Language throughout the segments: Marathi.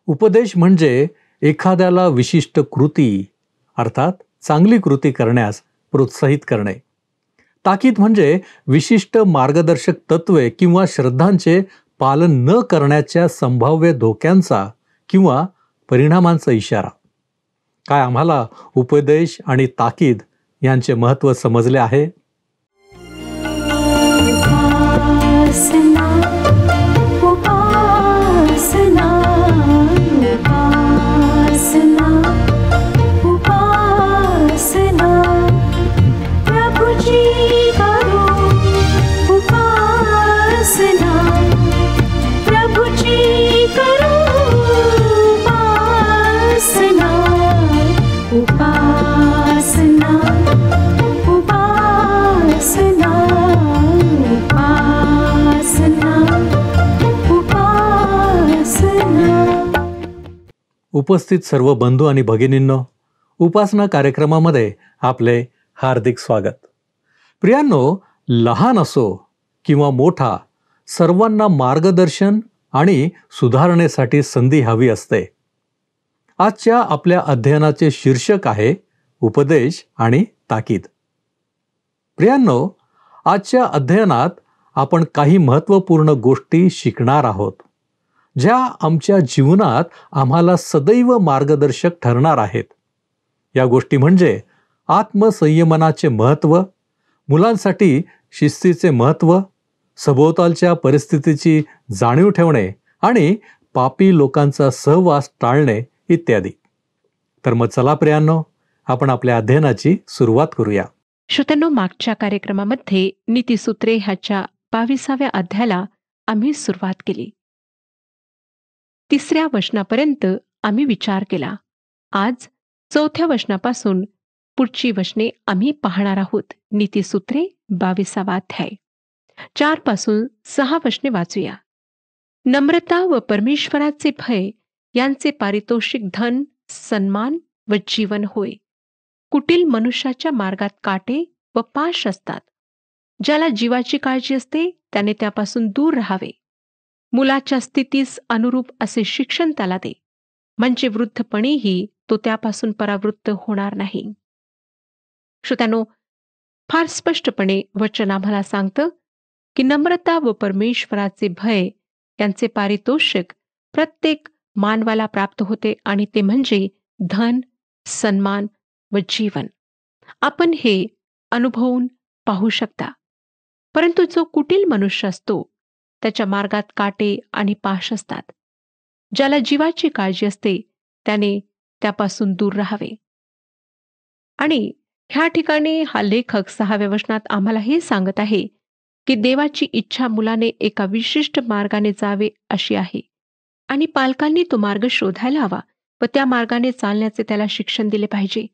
उपदेश म्हणजे एखाद्याला विशिष्ट कृती अर्थात चांगली कृती करण्यास प्रोत्साहित करणे. ताकीद म्हणजे विशिष्ट मार्गदर्शक तत्वे किंवा श्रद्धांचे पालन न करण्याच्या संभाव्य धोक्यांचा किंवा परिणामांचा इशारा. काय आम्हाला उपदेश आणि ताकीद यांचे महत्त्व समजले आहे? उपस्थित सर्व बंधू आणि भगिनींनो, उपासना कार्यक्रमामध्ये आपले हार्दिक स्वागत. प्रियांनो, लहान असो किंवा मोठा, सर्वांना मार्गदर्शन आणि सुधारणेसाठी संधी हवी असते. आजच्या आपल्या अध्ययनाचे शीर्षक आहे उपदेश आणि ताकीद. प्रियांनो, आजच्या अध्ययनात आपण काही महत्त्वपूर्ण गोष्टी शिकणार आहोत, ज्या आमच्या जीवनात आम्हाला सदैव मार्गदर्शक ठरणार आहेत. या गोष्टी म्हणजे आत्मसंयमनाचे महत्त्व, मुलांसाठी शिस्तीचे महत्त्व, सभोवतालच्या परिस्थितीची जाणीव ठेवणे आणि पापी लोकांचा सहवास टाळणे इत्यादी. तर मग चला प्रियांनो, आपण आपल्या अध्ययनाची सुरुवात करूया. श्रोत्यांनो, मागच्या कार्यक्रमामध्ये नीतिसूत्रे ह्याच्या 22व्या अध्यायाला आम्ही सुरुवात केली. 3ऱ्या वचनापर्यंत आम्ही विचार केला. आज 4थ्या वचनापासून पुढची वचने आम्ही पाहणार आहोत. नीतिसूत्रे 22वा अध्याय 4 पासून 6 वचने वाचूया. नम्रता व परमेश्वराचे भय यांचे पारितोषिक धन, सन्मान व जीवन होय. कुटील मनुष्याच्या मार्गात काटे व पाश असतात. ज्याला जीवाची काळजी असते त्याने त्यापासून दूर राहावे. मुलाच्या स्थितीस अनुरूप असे शिक्षण त्याला दे, म्हणजे वृद्धपणीही तो त्यापासून परावृत्त होणार नाही. श्रोत्यांनो, फार स्पष्टपणे वचन आम्हाला सांगतं की नम्रता व परमेश्वराचे भय यांचे पारितोषिक प्रत्येक मानवाला प्राप्त होते, आणि ते म्हणजे धन, सन्मान व जीवन. आपण हे अनुभवून पाहू शकता. परंतु जो कुटील मनुष्य असतो त्याच्या मार्गात काटे आणि पाश असतात. ज्याला जीवाची काळजी असते त्याने त्यापासून दूर राहावे. आणि ह्या ठिकाणी हा लेखक 6व्या वचनात आम्हाला हे सांगत आहे की देवाची इच्छा मुलाने एका विशिष्ट मार्गाने जावे अशी आहे, आणि पालकांनी तो मार्ग शोधायला हवा व त्या मार्गाने चालण्याचे त्याला शिक्षण दिले पाहिजे.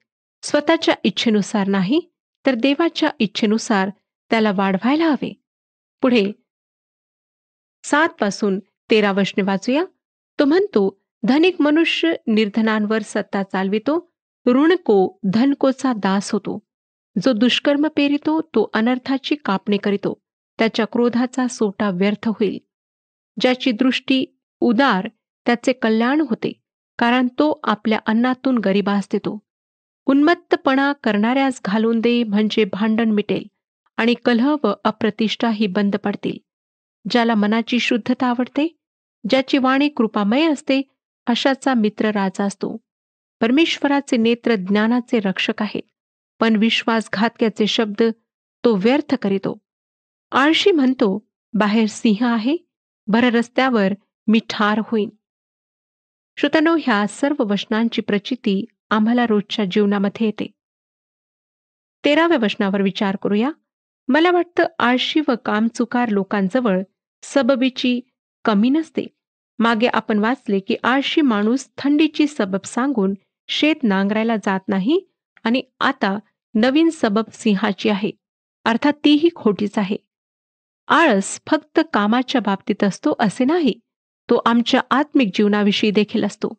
स्वतःच्या इच्छेनुसार नाही, तर देवाच्या इच्छेनुसार त्याला वाढवायला हवे. पुढे 7 पासून 13 वचने वाचूया. तो म्हणतो, धनिक मनुष्य निर्धनांवर सत्ता चालवितो, ऋणको धनकोचा दास होतो. जो दुष्कर्म पेरितो तो अनर्थाची कापणी करीतो. त्याच्या क्रोधाचा सोटा व्यर्थ होईल. ज्याची दृष्टी उदार त्याचे कल्याण होते, कारण तो आपल्या अन्नातून गरिबास देतो. उन्मत्तपणा करणाऱ्यास घालून दे, म्हणजे भांडण मिटेल आणि कलह व अप्रतिष्ठा ही बंद पडतील. ज्याला मनाची शुद्धता आवडते, ज्याची वाणी कृपामय असते, अशाचा मित्र राजा असतो. परमेश्वराचे नेत्र ज्ञानाचे रक्षक आहेत, पण विश्वासघातक्याचे शब्द तो व्यर्थ करीतो. आळशी म्हणतो, बाहेर सिंह आहे, भर रस्त्यावर मी ठार होईन. श्रोत्यांनो, ह्या सर्व वचनांची प्रचिती आम्हाला रोजच्या जीवनामध्ये येते. 13व्या वचनावर विचार करूया. मला वाटतं आळशी व कामचुकार लोकांजवळ सबबीची कमी नसते. मागे आपण वाचले की आळशी माणूस थंडीची सबब सांगून शेत नांगरायला जात नाही, आणि आता नवीन सबब सिंहाची आहे, अर्थात तीही खोटीच आहे. आळस फक्त कामाच्या बाबतीत असतो असे नाही, तो आमच्या आत्मिक जीवनाविषयी देखील असतो.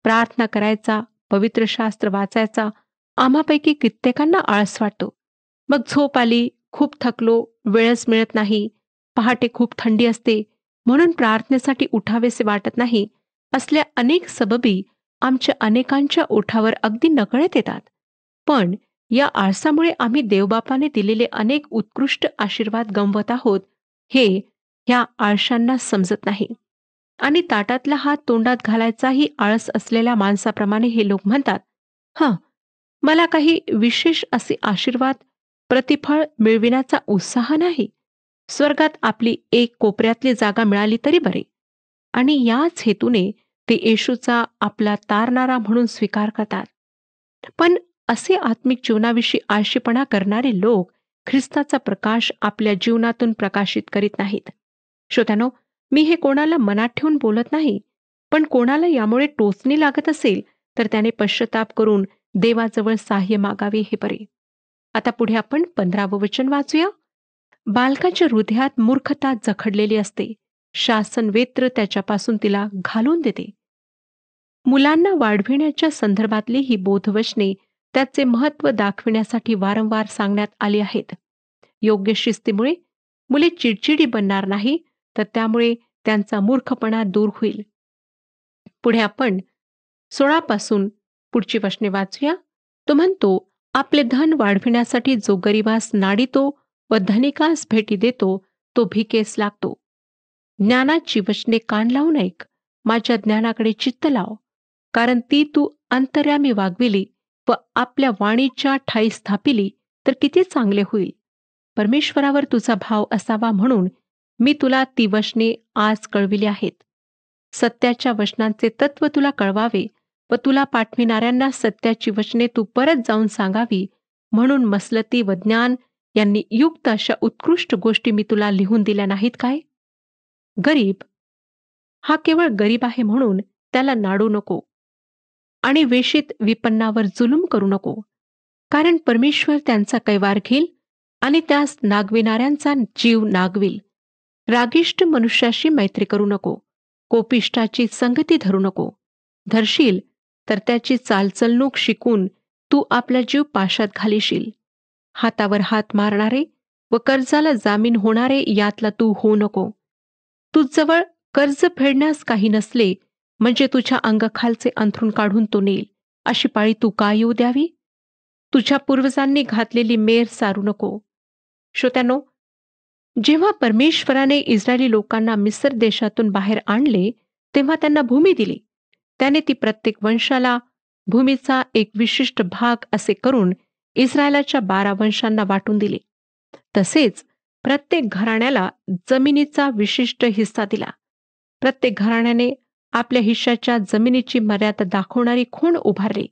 प्रार्थना करायचा, पवित्र शास्त्र वाचायचा आम्हापैकी कित्येकांना आळस वाटतो. मग झोप आली, खूप थकलो, वेळच मिळत नाही, पहाटे खूप थंडी असते म्हणून प्रार्थनेसाठी उठावेसे वाटत नाही, असल्या अनेक सबबी आमच्या अनेकांच्या ओठावर अगदी नकळत येतात. पण या आळसामुळे आम्ही देवबापाने दिलेले अनेक उत्कृष्ट आशीर्वाद गमावत आहोत, हे ह्या आळशांना समजत नाही. आणि ताटातला हात तोंडात घालायचाही आळस असलेल्या माणसाप्रमाणे हे लोक म्हणतात, हं, मला काही विशेष असे आशीर्वाद प्रतिफळ मिळविण्याचा उत्साह नाही. स्वर्गात आपली एक कोपऱ्यातली जागा मिळाली तरी बरे. आणि याच हेतूने ते येशूचा आपला तारणारा म्हणून स्वीकार करतात. पण असे आत्मिक जीवनाविषयी आळशीपणा करणारे लोक ख्रिस्ताचा प्रकाश आपल्या जीवनातून प्रकाशित करीत नाहीत. श्रोत्यानो, मी हे कोणाला मनात ठेवून बोलत नाही, पण कोणाला यामुळे टोचणी लागत असेल तर त्याने पश्चाताप करून देवाजवळ सहाय्य मागावे हे बरे. आता पुढे आपण 15वं वचन वाचूया. बालकाच्या हृदयात मूर्खता जखडलेली असते, शासन वेत्र त्याच्यापासून तिला घालून देते. मुलांना वाढविण्याच्या संदर्भातली ही बोधवचने त्याचे महत्त्व दाखविण्यासाठी वारंवार सांगण्यात आली आहेत. योग्य शिस्तीमुळे मुले चिडचिडी बनणार नाही, तर त्यामुळे त्यांचा मूर्खपणा दूर होईल. पुढे आपण 16 पासून पुढची वचने वाचूया. तो म्हणतो, आपले धन वाढविण्यासाठी जो गरिबास नाडितो व धनिकास भेटी देतो, तो भिकेस लागतो. ज्ञानाची वचने कान लावून ऐक, माझ्या ज्ञानाकडे चित्त लाव, कारण ती तू अंतर्यामी वागविली व आपल्या वाणीच्या ठाई स्थापिली तर किती चांगले होईल. परमेश्वरावर तुझा भाव असावा म्हणून मी तुला ती वचने आज कळविली आहेत. सत्याच्या वचनांचे तत्व तुला कळवावे व तुला पाठविणाऱ्यांना सत्याची वचने तू परत जाऊन सांगावी, म्हणून मसलती व ज्ञान यांनी युक्त अशा उत्कृष्ट गोष्टी मी तुला लिहून दिल्या नाहीत काय? गरीब हा केवळ गरीब आहे म्हणून त्याला नाडू नको आणि वेशीत विपन्नावर जुलूम करू नको, कारण परमेश्वर त्यांचा कैवार घेईल आणि त्यास नागविणाऱ्यांचा जीव नागविल. रागिष्ट मनुष्याशी मैत्री करू नको, कोपिष्टाची संगती धरू नको. धरशील तर त्याची चालचलणूक शिकून तू आपला जीव पाशात घालीशील. हातावर हात मारणारे व कर्जाला जामीन होणारे यातला तू होऊ नको. तुझजवळ कर्ज फेडण्यास काही नसले म्हणजे तुझ्या अंगखालचे अंथरूण काढून तो नेईल, अशी पाळी तू का येऊ द्यावी? तुझ्या पूर्वजांनी घातलेली मेर सारू नको. श्रोत्यानो, जेव्हा परमेश्वराने इस्रायली लोकांना मिस्र देशातून बाहेर आणले, तेव्हा त्यांना भूमी दिली. त्याने ती प्रत्येक वंशाला भूमीचा एक विशिष्ट भाग असे करून इस्रायलाच्या 12 वंशांना वाटून दिले. तसेच प्रत्येक घराण्याला जमिनीचा विशिष्ट हिस्सा दिला. प्रत्येक घराण्याने आपल्या हिश्श्याच्या जमिनीची मर्यादा दाखवणारी खूण उभारली.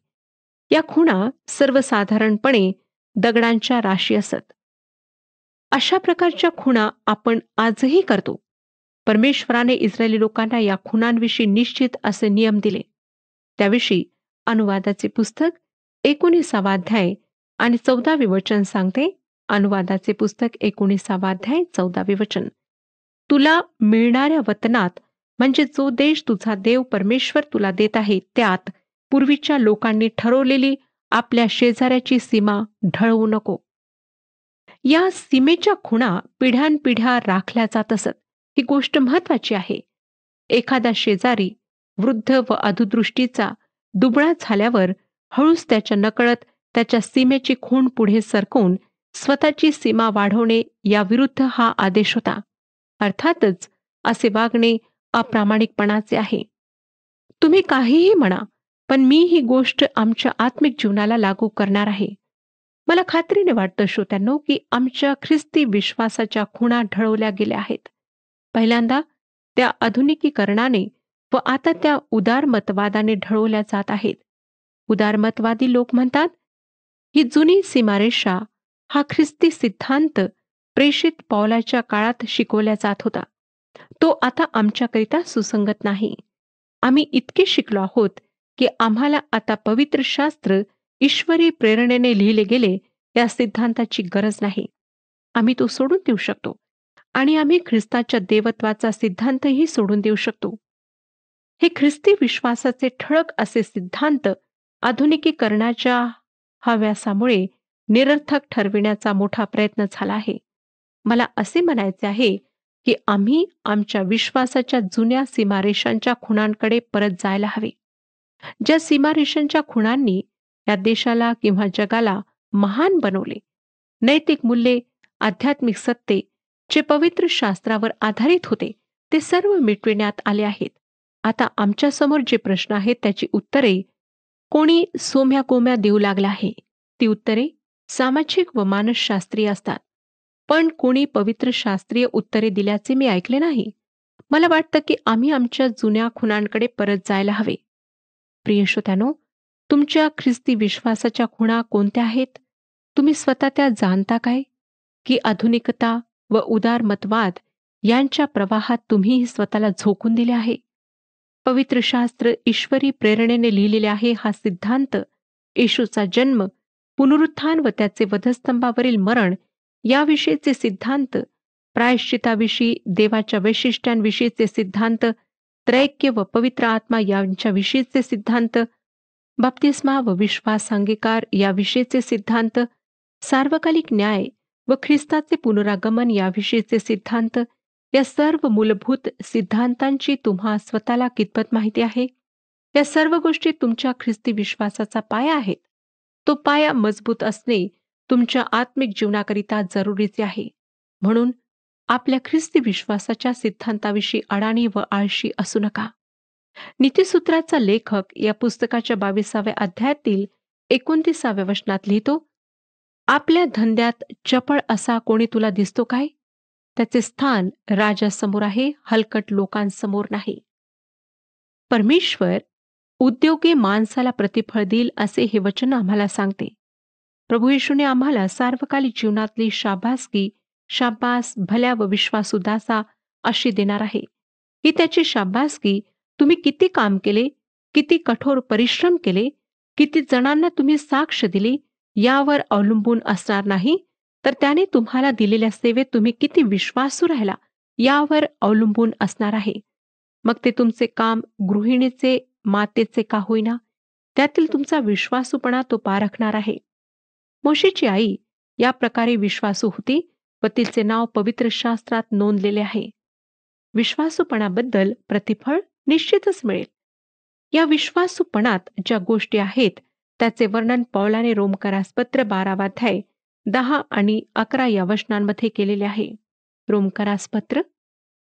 या खुणा सर्वसाधारणपणे दगडांच्या राशी असत. अशा प्रकारच्या खुणा आपण आजही करतो. परमेश्वराने इस्रायली लोकांना या खुणांविषयी निश्चित असे नियम दिले. त्याविषयी अनुवादाचे पुस्तक 19 अध्याय आणि 14 वचन सांगते. अनुवादाचे पुस्तक 19 अध्याय 14 वचन. तुला मिळणाऱ्या वतनात, म्हणजे जो देश तुझा देव परमेश्वर तुला देत आहे, त्यात पूर्वीच्या लोकांनी ठरवलेली आपल्या शेजाऱ्याची सीमा ढळवू नको. या सीमेच्या खुणा पिढ्यानपिढ्या राखल्या जात असत. ही गोष्ट महत्वाची आहे. एखादा शेजारी वृद्ध व अधुदृष्टीचा दुबळा झाल्यावर हळूच त्याच्या नकळत त्याच्या सीमेची खूण पुढे सरकवून स्वतःची सीमा वाढवणे याविरुद्ध हा आदेश होता. अर्थातच असे वागणे अप्रामाणिकपणाचे आहे. तुम्ही काहीही म्हणा, पण मी ही गोष्ट आमच्या आत्मिक जीवनाला लागू करणार आहे. मला खात्रीने वाटतं श्रोत्यांनो, की आमच्या ख्रिस्ती विश्वासाच्या खुणा ढळवल्या गेल्या आहेत. पहिल्यांदा त्या आधुनिकीकरणाने व आता त्या उदारमतवादाने ढळवल्या जात आहेत. उदारमतवादी लोक म्हणतात, ही जुनी सीमारेषा हा ख्रिस्ती सिद्धांत प्रेषित पौलाच्या काळात शिकवला जात होता. तो आता आमच्याकरिता सुसंगत नाही. आम्ही इतके शिकलो आहोत की आम्हाला आता पवित्र शास्त्र ईश्वरी प्रेरणेने लिहिले गेले या सिद्धांताची गरज नाही. आम्ही तो सोडून देऊ शकतो आणि आम्ही ख्रिस्ताच्या देवत्वाचा सिद्धांतही सोडून देऊ शकतो. हे ख्रिस्ती विश्वासाचे ठळक असे सिद्धांत आधुनिकीकरणाच्या हव्यासामुळे निरर्थक ठरविण्याचा मोठा प्रयत्न झाला आहे. मला असे म्हणायचे आहे की आम्ही आमच्या विश्वासाच्या जुन्या सीमारेषांच्या खुणांकडे परत जायला हवे, ज्या सीमारेषांच्या खुणांनी या देशाला किंवा जगाला महान बनवले. नैतिक मूल्ये, आध्यात्मिक सत्ते जे पवित्र शास्त्रावर आधारित होते ते सर्व मिटविण्यात आले आहेत. आता आमच्यासमोर जे प्रश्न आहेत त्याची उत्तरे कोणी सोम्या कोम्या देऊ लागला आहे. ती उत्तरे सामाजिक व मानसशास्त्रीय असतात. पण कोणी पवित्र शास्त्रीय उत्तरे दिल्याचे मी ऐकले नाही. मला वाटतं की आम्ही आमच्या जुन्या खुणांकडे परत जायला हवे. प्रिय श्रोत्यानो, तुमच्या ख्रिस्ती विश्वासाच्या खुणा कोणत्या आहेत? तुम्ही स्वतः त्या जाणता काय? की आधुनिकता व उदारमतवाद यांच्या प्रवाहात तुम्ही स्वतःला झोकून दिले आहे? पवित्र शास्त्र ईश्वरी प्रेरणेने लिहिलेले आहे. हा सिद्धांत येशूचा जन्म, पुनरुत्थान व त्याचे वधस्तंभावरील मरण याविषयीचे सिद्धांत, प्रायश्चिताविषयी, देवाच्या वैशिष्ट्यांविषयीचे सिद्धांत, त्रैक्य व पवित्र आत्मा यांच्याविषयीचे सिद्धांत, बाप्तिस्मा व विश्वासांगीकार याविषयीचे सिद्धांत, सार्वकालिक न्याय व ख्रिस्ताचे पुनरागमन याविषयीचे सिद्धांत, या सर्व मूलभूत सिद्धांतांची तुम्हा स्वतःला कितपत माहिती आहे? या सर्व गोष्टी तुमच्या ख्रिस्ती विश्वासाचा पाया आहेत. तो पाया मजबूत असणे तुमच्या आत्मिक जीवनाकरिता जरुरीचे आहे. म्हणून आपल्या ख्रिस्ती विश्वासाच्या सिद्धांताविषयी अडाणी व आळशी असू नका. नीतिसूत्राचा लेखक या पुस्तकाच्या 22व्या अध्यायातील 29व्या वचनात लिहितो, आपल्या धंद्यात चपळ असा कोणी तुला दिसतो काय? त्याचे स्थान राजासमोर आहे, हलकट लोकांसमोर नाही. परमेश्वर उद्योगी माणसाला प्रतिफळ देईल असे हे वचन आम्हाला सांगते. प्रभू येशूने आम्हाला सार्वकालिक जीवनातली शाबासकी, शाबास, भल्या व विश्वासू दासा अशी देणार आहे. ही त्याची शाबासकी तुम्ही किती काम केले, किती कठोर परिश्रम केले, किती जणांना तुम्ही साक्ष दिली यावर अवलंबून असणार नाही, तर त्याने तुम्हाला दिलेल्या सेवेत तुम्ही किती विश्वासू राहिला यावर अवलंबून असणार आहे. मग ते तुमचे काम गृहिणीचे, मातेचे का होईना, त्यातील तुमचा विश्वासूपणा तो पारखणार आहे. मोशेची आई या प्रकारे विश्वासू होती व तिचे नाव पवित्र शास्त्रात नोंदलेले आहे. विश्वासूपणाबद्दल प्रतिफळ निश्चितच मिळेल. या विश्वासूपणात ज्या गोष्टी आहेत त्याचे वर्णन पौलाने रोमकरास पत्र 12 अध्याय 10 आणि 11 या वचनांमध्ये केलेले आहे. रोमकरास पत्र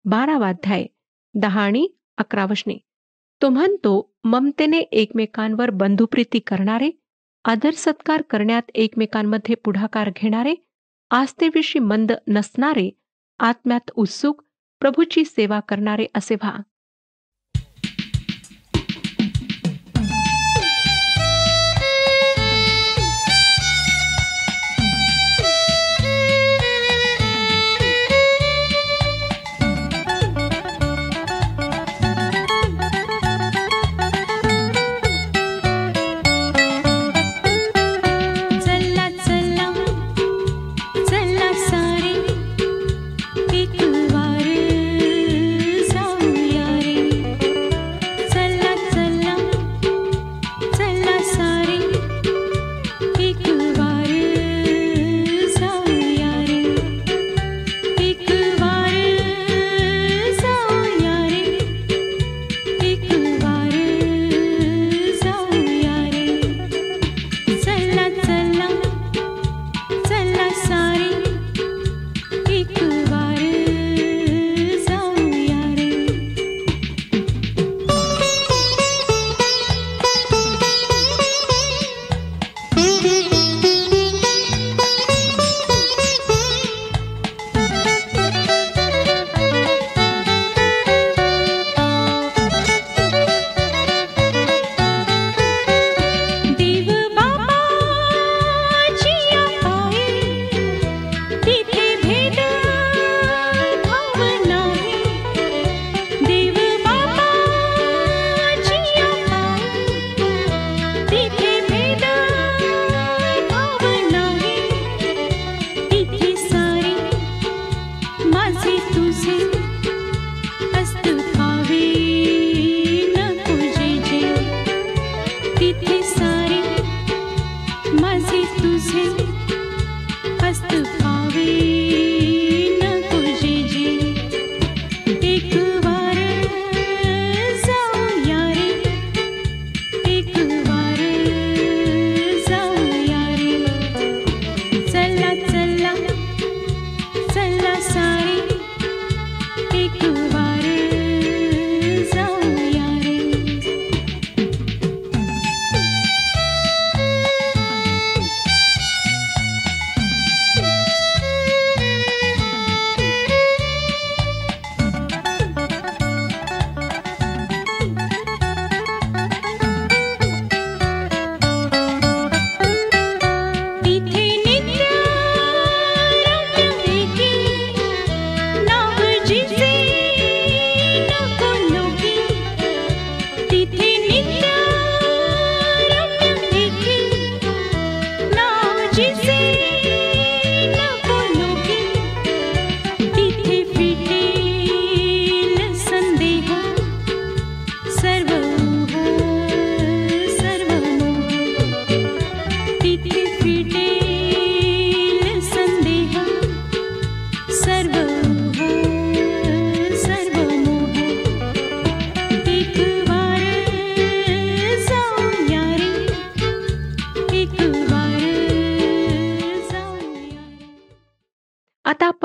12 अध्याय 10 आणि 11 वचने. तो म्हणतो, ममतेने एकमेकांवर बंधुप्रीती करणारे, आदर सत्कार करण्यात एकमेकांमध्ये पुढाकार घेणारे, आस्थेविषयी मंद नसणारे, आत्म्यात उत्सुक, प्रभूची सेवा करणारे असे व्हा. चला सारे एक वार जाऊया.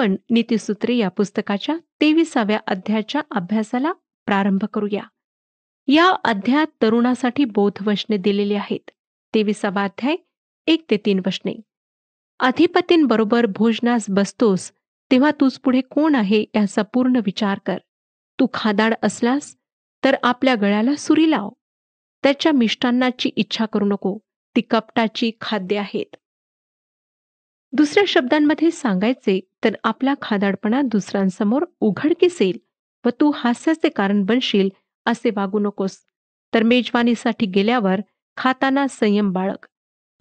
आपण नीतिसूत्रे या पुस्तकाच्या 23व्या अध्यायाच्या अभ्यासाला प्रारंभ करूया. या अध्यायात तरुणासाठी बोधवचने दिलेली आहेत. 23वा अध्याय 1 ते 3 वचने. अधिपतींबरोबर भोजनास बसतोस तेव्हा तुझ पुढे कोण आहे याचा पूर्ण विचार कर. तू खादाड असलास तर आपल्या गळ्याला सुरी लाव. त्याच्या मिष्टान्नाची इच्छा करू नको, ती कपटाची खाद्य आहेत. दुसऱ्या शब्दांमध्ये सांगायचे तर आपला खादाडपणा दुसऱ्यांसमोर उघडकीस येईल व तू हास्याचे कारण बनशील असे वागू नकोस. तर मेजवानीसाठी गेल्यावर खाताना संयम बाळग,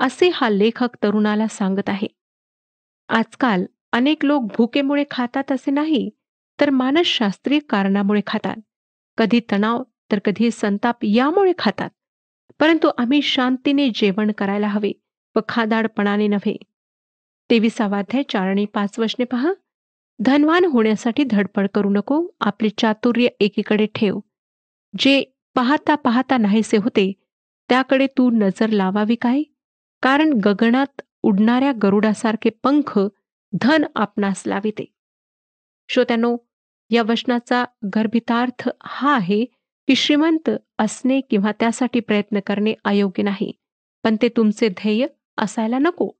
असे हा लेखक तरुणाला सांगत आहे. आजकाल अनेक लोक भुकेमुळे खातात असे नाही, तर मानसशास्त्रीय कारणामुळे खातात. कधी तणाव तर कधी संताप यामुळे खातात. परंतु आम्ही शांतीने जेवण करायला हवे व खादाडपणाने नव्हे. 23वा अध्याय 4 आणि 5 वचने पहा. धनवान होण्यासाठी धडपड करू नको, आपले चातुर्य एकीकडे ठेव. जे पाहता पाहता नाहीसे होते त्याकडे तू नजर लावावी काय? कारण गगनात उडणाऱ्या गरुडासारखे पंख धन आपणास लाविते. श्रोत्यानो, या वचनाचा गर्भितार्थ हा आहे की श्रीमंत असणे किंवा त्यासाठी प्रयत्न करणे अयोग्य नाही, पण ते तुमचे ध्येय असायला नको.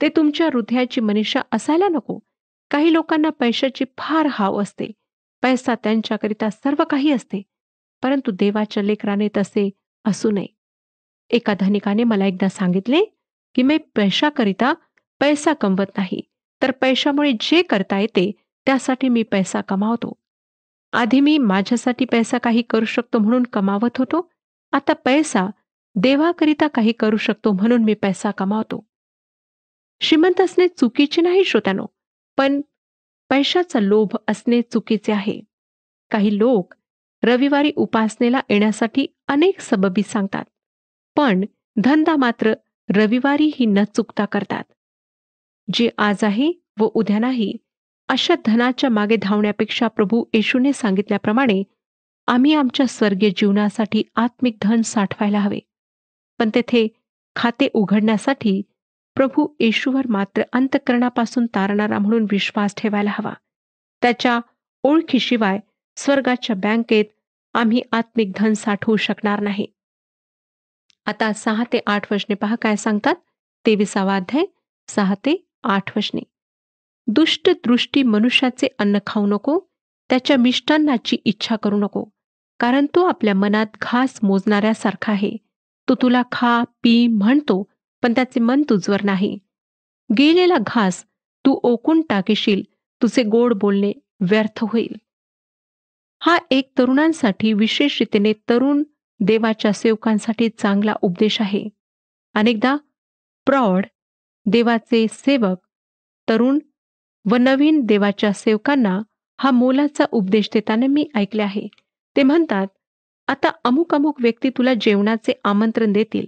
ते तुमच्या हृदयाची मनीषा असायला नको. काही लोकांना पैशाची फार हाव असते. पैसा त्यांच्याकरिता सर्व काही असते. परंतु देवाच्या लेकराने तसे असू नये. एका धनिकाने मला एकदा सांगितले की मी पैशाकरिता पैसा कमवत नाही, तर पैशामुळे जे करता येते त्यासाठी मी पैसा कमावतो. आधी मी माझ्यासाठी पैसा काही करू शकतो म्हणून कमावत होतो. आता पैसा देवाकरिता काही करू शकतो म्हणून मी पैसा कमावतो. श्रीमंत असणे चुकीचे नाही श्रोत्यानो, पण पैशाचा लोभ असणे चुकीचे आहे. काही लोक रविवारी उपासनेला येण्यासाठी अनेक सबबी सांगतात, पण धंदा मात्र रविवारीही न चुकता करतात. जे आज आहे व उद्या नाही, अशा धनाच्या मागे धावण्यापेक्षा प्रभू येशूने सांगितल्याप्रमाणे आम्ही आमच्या स्वर्गीय जीवनासाठी आत्मिक धन साठवायला हवे. पण तेथे खाते उघडण्यासाठी प्रभू येशूवर मात्र अंतःकरणापासून तारणारा म्हणून विश्वास ठेवायला हवा. त्याच्या ओळखीशिवाय स्वर्गाच्या बँकेत आम्ही आत्मिक धन साठवू शकणार नाही. आता 6 ते 8 वचने पहा काय सांगतात. 23वा अध्याय 6 ते 8 वचने. दुष्ट दृष्टी मनुष्याचे अन्न खाऊ नको, त्याच्या मिष्टान्नाची इच्छा करू नको, कारण तो आपल्या मनात घास मोजणाऱ्यासारखा आहे. तो तुला खा पी म्हणतो, पण त्याचे मन तुझवर नाही. गेलेला घास तू ओकून टाकीशील, तुझे गोड बोलणे व्यर्थ होईल. हा एक तरुणांसाठी, विशेष रीतीने तरुण देवाच्या सेवकांसाठी चांगला उपदेश आहे. अनेकदा प्रौढ देवाचे सेवक तरुण व नवीन देवाच्या सेवकांना हा मोलाचा उपदेश देताना मी ऐकले आहे. ते म्हणतात, आता अमुक अमुक व्यक्ती तुला जेवणाचे आमंत्रण देतील.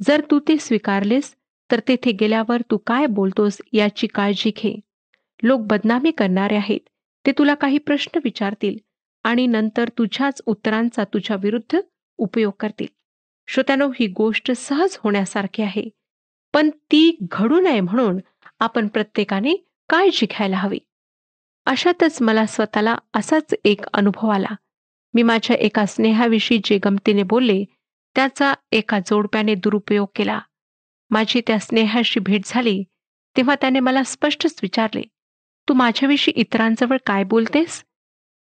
जर तू ते स्वीकारलेस तर तेथे गेल्यावर तू काय बोलतोस याची काळजी घे. लोक बदनामी करणारे आहेत. ते तुला काही प्रश्न विचारतील आणि नंतर तुझ्याच उत्तरांचा तुझ्या विरुद्ध उपयोग करतील. श्रोत्यानो, ही गोष्ट सहज होण्यासारखी आहे, पण ती घडू नये म्हणून आपण प्रत्येकाने काळजी घ्यायला हवी. अशातच मला स्वतःला असाच एक अनुभव आला. मी माझ्या एका स्नेहाविषयी जे गमतीने बोलले त्याचा एका जोडप्याने दुरुपयोग केला. माझी त्या स्नेहाशी भेट झाली तेव्हा त्याने मला स्पष्टच विचारले, तू माझ्याविषयी इतरांजवळ काय बोलतेस?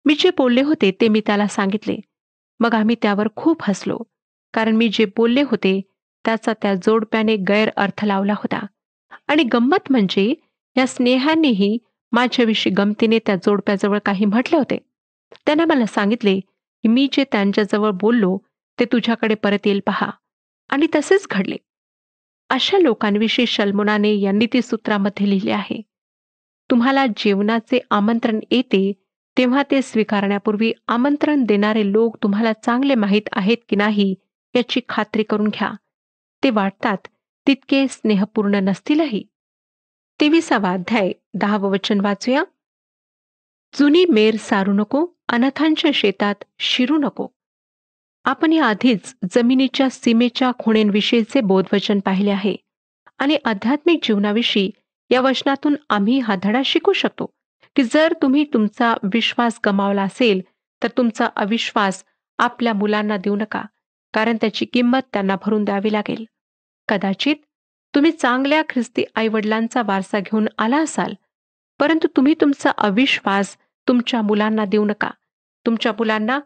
मी जे बोलले होते ते मी त्याला सांगितले. मग आम्ही त्यावर खूप हसलो, कारण मी जे बोलले होते त्याचा त्या जोडप्याने गैरअर्थ लावला होता. आणि गंमत म्हणजे या स्नेहानेही माझ्याविषयी गमतीने त्या जोडप्याजवळ काही म्हटले होते. त्याने मला सांगितले की मी जे त्यांच्याजवळ बोललो ते तुझ्याकडे परत येईल पहा. आणि तसेच घडले. अशा लोकांविषयी शल्मोनाने या नीतिसूत्रामध्ये लिहिले आहे, तुम्हाला जेवणाचे आमंत्रण येते तेव्हा ते स्वीकारण्यापूर्वी आमंत्रण देणारे लोक तुम्हाला चांगले माहीत आहेत की नाही याची खात्री करून घ्या. ते वाटतात तितके स्नेहपूर्ण नसतीलही. 23वा अध्याय 10वे वचन वाचूया. जुनी मेर सारू नको, अनाथांच्या शेतात शिरू नको. आपण या आधीच जमिनीच्या सीमेच्या खुणेंविषयीचे बोधवचन पाहिले आहे आणि आध्यात्मिक जीवनाविषयी या वचनातून आम्ही हा धडा शिकू शकतो की जर तुम्ही तुमचा विश्वास गमावला असेल, तर तुमचा अविश्वास आपल्या मुलांना देऊ नका, कारण त्याची किंमत त्यांना भरून द्यावी लागेल. कदाचित तुम्ही चांगल्या ख्रिस्ती आईवडिलांचा वारसा घेऊन आला असाल, परंतु तुम्ही तुमचा अविश्वास तुमच्या मुलांना देऊ नका. तुमच्या मुलांना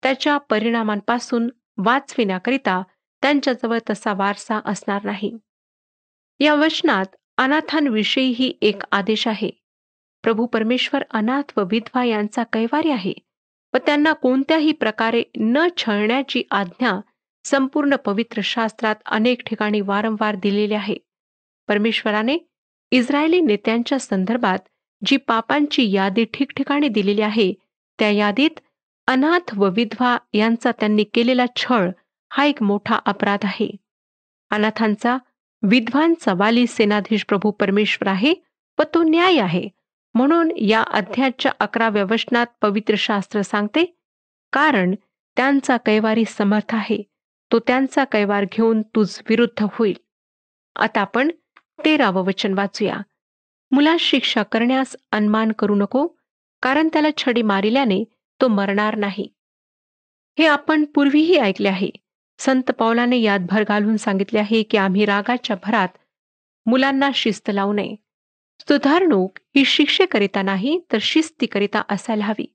त्याच्या परिणामांपासून वाचविण्याकरिता त्यांच्याजवळ तसा वारसा असणार नाही. या वचनात अनाथांविषयीही एक आदेश आहे. प्रभू परमेश्वर अनाथ व विधवा यांचा कैवारी आहे व त्यांना कोणत्याही प्रकारे न छळण्याची आज्ञा संपूर्ण पवित्र शास्त्रात अनेक ठिकाणी वारंवार दिलेली आहे. परमेश्वराने इस्रायली नेत्यांच्या संदर्भात जी पापांची यादी ठिकठिकाणी दिलेली आहे, त्या यादीत अनाथ व विधवा यांचा त्यांनी केलेला छळ हा एक मोठा अपराध आहे. अनाथांचा, विधवांचा वाली सेनाधीश प्रभू परमेश्वर आहे व तो न्याय आहे. म्हणून या अध्यायाच्या 11व्या वचनात पवित्र शास्त्र सांगते, कारण त्यांचा कैवारी समर्थ आहे, तो त्यांचा कैवार घेऊन तुझ विरुद्ध होईल. आता आपण 13वं वचन वाचूया. मुलास शिक्षा करण्यास अनमान करू नको, कारण त्याला छडी मारिल्याने तो मरणार नाही. हे आपण पूर्वीही ऐकले आहे. संत पौलाने यात भर घालून सांगितले आहे की आम्ही रागाच्या भरात मुलांना शिस्त लावू नये. सुधारणूक ही शिक्षेकरिता नाही, तर शिस्तीकरिता असायला हवी.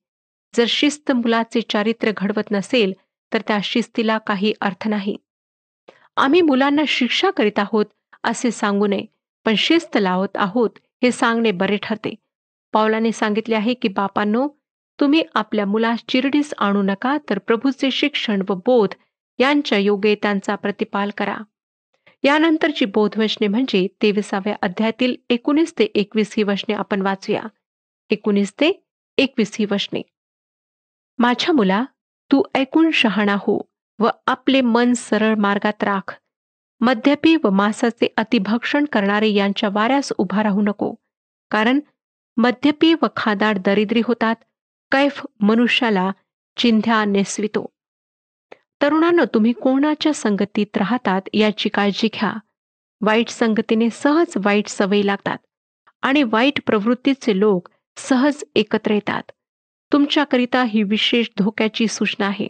जर शिस्त मुलाचे चारित्र्य घडवत नसेल, तर त्या शिस्तीला काही अर्थ नाही. आम्ही मुलांना शिक्षा करीत आहोत असे सांगू नये, पण शिस्त लावत आहोत हे सांगणे बरे ठरते. पौलाने सांगितले आहे की बापांनो, तुम्ही आपल्या मुलास चिरडीस आणू नका, तर प्रभूचे शिक्षण व बोध यांच्या योगे त्यांचा प्रतिपाल करा. यानंतरची बोधवचने म्हणजे 23व्या अध्यायातील 19 ते 21 ही वचने आपण वाचूया. 19 ते 21 ही वचने. माझ्या मुला, तू ऐकून शहाणा हो व आपले मन सरळ मार्गात राख. मद्यपी व मांसाचे अतिभक्षण करणारे यांच्या वाऱ्यास उभा राहू नको, कारण मद्यपी व खादाड दरिद्री होतात. कैफ मनुष्याला चिंध्या नेसवितो. तरुणांनो, तुम्ही कोणाच्या संगतीत राहतात याची काळजी घ्या. वाईट संगतीने सहज वाईट सवयी लागतात आणि वाईट प्रवृत्तीचे लोक सहज एकत्र येतात. तुमच्याकरिता ही विशेष धोक्याची सूचना आहे.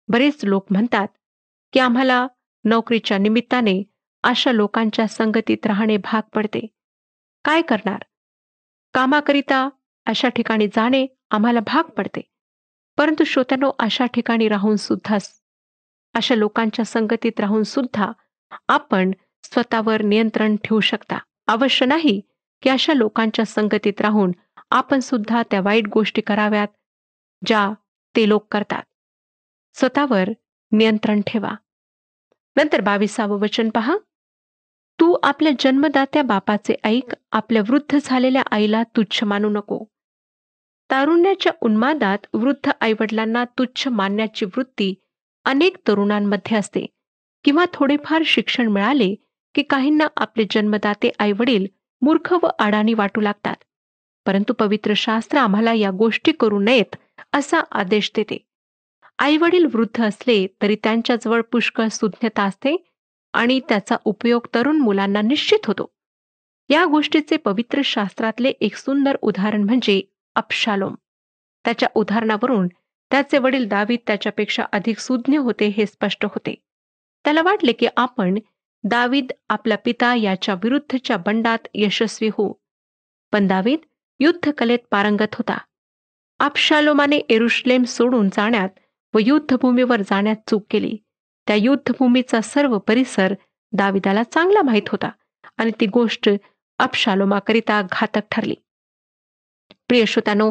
बरेच लोक म्हणतात की आम्हाला नोकरीच्या निमित्ताने अशा लोकांच्या संगतीत राहणे भाग पडते. काय करणार? कामाकरिता अशा ठिकाणी जाणे आम्हाला भाग पडते. परंतु श्रोत्यांनो, अशा ठिकाणी राहून सुद्धा, अशा लोकांच्या संगतीत राहून सुद्धा आपण स्वतःवर नियंत्रण ठेवू शकता. अवश्य नाही की अशा लोकांच्या संगतीत राहून आपण सुद्धा त्या वाईट गोष्टी कराव्यात ज्या ते लोक करतात. स्वतःवर नियंत्रण ठेवा. नंतर 22वं वचन पहा. तू आपल्या जन्मदात्या बापाचे ऐक, आपल्या वृद्ध झालेल्या आईला तुच्छ मानू नको. तारुण्याच्या उन्मादात वृद्ध आईवडिलांना तुच्छ मानण्याची वृत्ती अनेक तरुणांमध्ये असते, किंवा थोडेफार शिक्षण मिळाले की काहींना आपले जन्मदाते आईवडील मूर्ख व अडाणी वाटू लागतात. परंतु पवित्र शास्त्र आम्हाला या गोष्टी करू नयेत असा आदेश देते. आईवडील वृद्ध असले तरी त्यांच्याजवळ पुष्कळ सुज्ञता असते आणि त्याचा उपयोग तरुण मुलांना निश्चित होतो. या गोष्टीचे पवित्र शास्त्रातले एक सुंदर उदाहरण म्हणजे अबशालोम. त्याच्या उदाहरणावरून त्याचे वडील दावीद त्याच्यापेक्षा अधिक सुज्ञ होते हे स्पष्ट होते. त्याला वाटले की आपण दावीद आपला पिता याच्या विरुद्धच्या बंडात यशस्वी होऊ. पण दावीद युद्धकलेत पारंगत होता. अबशालोमाने यरुशलेम सोडून जाण्यात व युद्धभूमीवर जाण्यात चूक केली. त्या युद्धभूमीचा सर्व परिसर दाविदाला चांगला माहीत होता आणि ती गोष्ट अबशालोमाकरिता घातक ठरली. प्रिय श्रोत्यानो,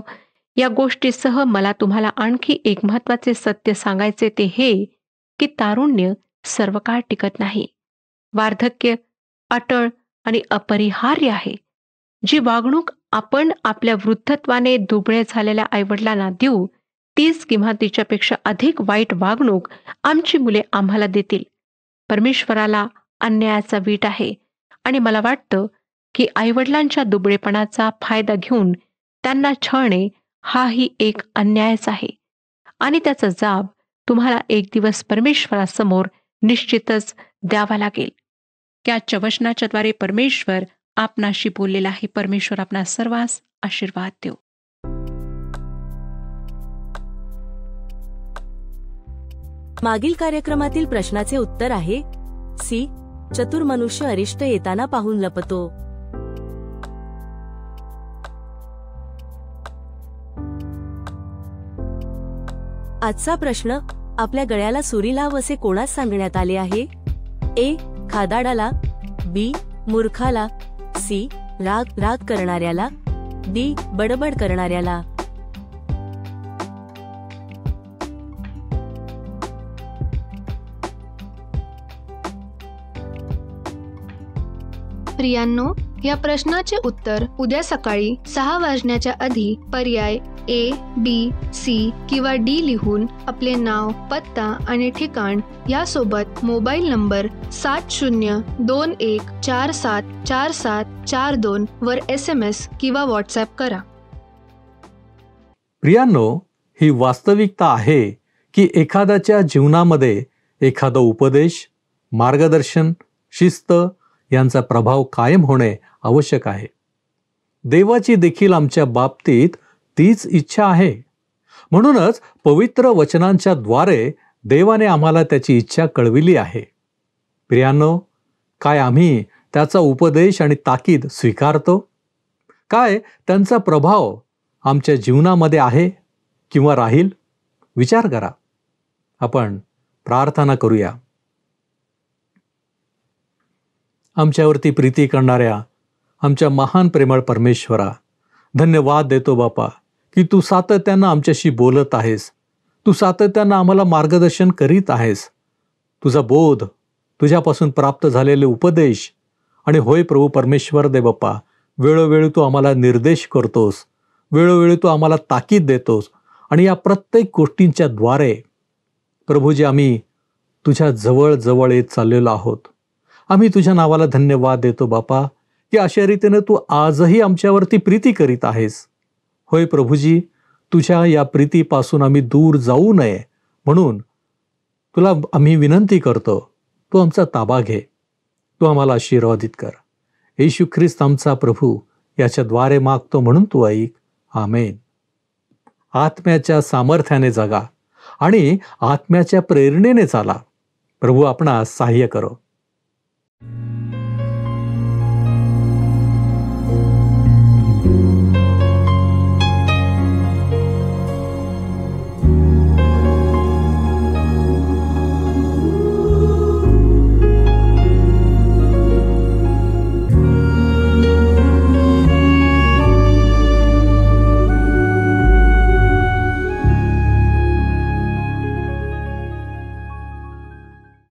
या गोष्टीसह मला तुम्हाला आणखी एक महत्त्वाचे सत्य सांगायचे, ते हे की तारुण्य सर्व काळ टिकत नाही. वार्धक्य अटळ आणि अपरिहार्य आहे. जी वागणूक आपण आपल्या वृद्धत्वाने दुबळे झालेल्या आईवडिलांना देऊ, तीच किंवा तिच्यापेक्षा अधिक वाईट वागणूक आमची मुले आम्हाला देतील. परमेश्वराला अन्यायाचा वीट आहे आणि मला वाटतं की आईवडिलांच्या दुबळेपणाचा फायदा घेऊन त्यांना छळणे हाही एक अन्यायच आहे आणि त्याचा जाब तुम्हाला एक दिवस परमेश्वरासमोर निश्चितच द्यावा लागेल. त्याच्या वचनाच्याद्वारे परमेश्वर आपणाशी बोललेला आहे. परमेश्वर आपणा सर्वांस आशीर्वाद देव. मागील कार्यक्रमातील प्रश्नाचे उत्तर आहे सी. चतुर मनुष्य अरिष्ट येताना पाहून लपतो. आजचा प्रश्न, आपल्या गळ्याला सुरी लाव असे कोणास सांगण्यात आले आहे? ए. खादाडाला, बी. मूर्खाला, सी. राग करणाऱ्याला, डी. बडबड करणाऱ्याला. प्रियांनो, या प्रश्नाचे उत्तर उद्या सकाळी 6 वाजण्याच्या आधी पर्याय ए, बी, सी किंवा डी लिहून आपले नाव, पत्ता आणि ठिकाण यासोबत मोबाईल नंबर 7021474742 वर SMS किंवा व्हॉट्सॲप करा. प्रियांनो, ही वास्तविकता आहे की एखाद्याच्या जीवनामध्ये एखादा उपदेश, मार्गदर्शन, शिस्त यांचा प्रभाव कायम होणे आवश्यक आहे. देवाची देखील आमच्या बाबतीत तीच इच्छा आहे. म्हणूनच पवित्र वचनांच्या द्वारे देवाने आम्हाला त्याची इच्छा कळविली आहे. प्रियांनो, काय आम्ही त्याचा उपदेश आणि ताकीद स्वीकारतो? काय त्यांचा प्रभाव आमच्या जीवनामध्ये आहे किंवा राहील? विचार करा. आपण प्रार्थना करूया. आमच्यावरती प्रीती करणाऱ्या आमच्या महान प्रेमळ परमेश्वरा, धन्यवाद देतो बापा की तू सातत्यानं आमच्याशी बोलत आहेस. तू सातत्यानं आम्हाला मार्गदर्शन करीत आहेस. तुझा बोध, तुझ्यापासून प्राप्त झालेले उपदेश आणि होय प्रभू परमेश्वर दे बाप्पा, वेळोवेळी तू आम्हाला निर्देश करतोस, वेळोवेळी तू आम्हाला ताकीद देतोस. आणि या प्रत्येक गोष्टींच्या द्वारे प्रभूजी आम्ही तुझ्या जवळ येत चाललेलो आहोत. आम्ही तुझ्या नावाला धन्यवाद देतो बापा की अशा रीतीने तू आजही आमच्यावरती प्रीती करीत आहेस. होय प्रभूजी, तुझ्या या प्रीतीपासून आम्ही दूर जाऊ नये म्हणून तुला आम्ही विनंती करतो, तू आमचा ताबा घे, तू आम्हाला आशीर्वादित कर. येशू ख्रिस्त आमचा प्रभू याच्याद्वारे मागतो म्हणून तू ऐक. आमेन. आत्म्याच्या सामर्थ्याने जगा आणि आत्म्याच्या प्रेरणेने चाला. प्रभू आपणास सहाय्य करो.